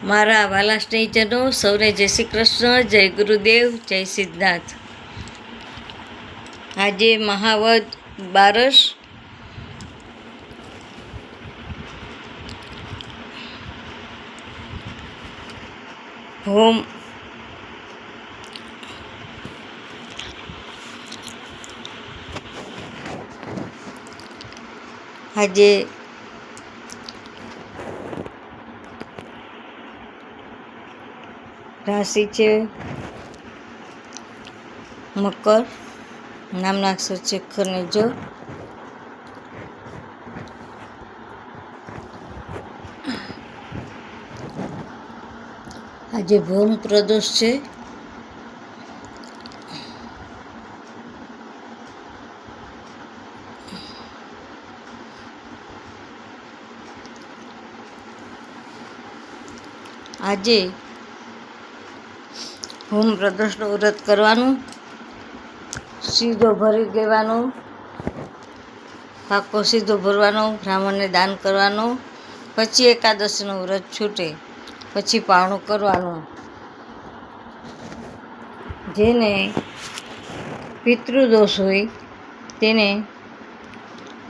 મારા વાલા સ્નેહીજનો સૌને જય શ્રી કૃષ્ણ, જય ગુરુદેવ, જય સિદ્ધનાથ. આજે મહાવદ બારસ. હોમ આજે રાશિ છે મકર, નામના અક્ષર છે ખ ને જ. આજે ભૌમ પ્રદોષ છે. આજે હોમ પ્રદોષનું વ્રત કરવાનું, સીધો ભરી દેવાનો, પાકો સીધો ભરવાનો, બ્રાહ્મણને દાન કરવાનો, પછી એકાદશીનું વ્રત છૂટે, પછી પારણું કરવાનું. જેને પિતૃદોષ હોય તેને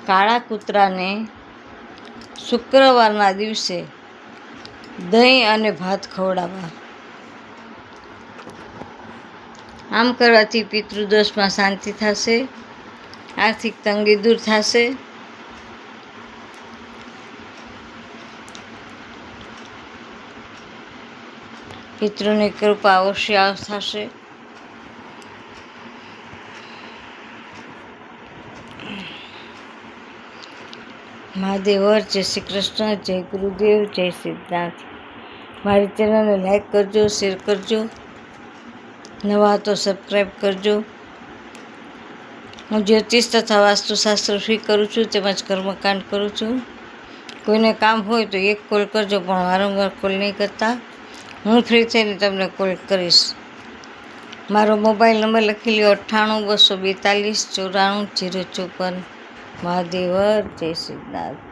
કાળા કૂતરાને શુક્રવારના દિવસે દહીં અને ભાત ખવડાવવા. આમ કરવાથી પિતૃદોષમાં શાંતિ થશે, આર્થિક તંગી દૂર થશે. પિતૃની કૃપા અવશ્ય થશે. મહાદેવ, જય શ્રી કૃષ્ણ, જય ગુરુદેવ, જય સિદ્ધનાથ. મારી ચેનલને લાઈક કરજો, શેર કરજો, નવા તો સબસ્ક્રાઈબ કરજો. હું જ્યોતિષ તથા વાસ્તુશાસ્ત્ર કરું છું, તેમજ કર્મકાંડ કરું છું. કોઈને કામ હોય તો એક કોલ કરજો, પણ વારંવાર કોલ નહીં કરતા. હું ફ્રી થઈને તમને કોલ કરીશ. મારો મોબાઈલ નંબર લખી લો 98 242 94 054. મહાદેવ, જય સિદ્ધનાથ.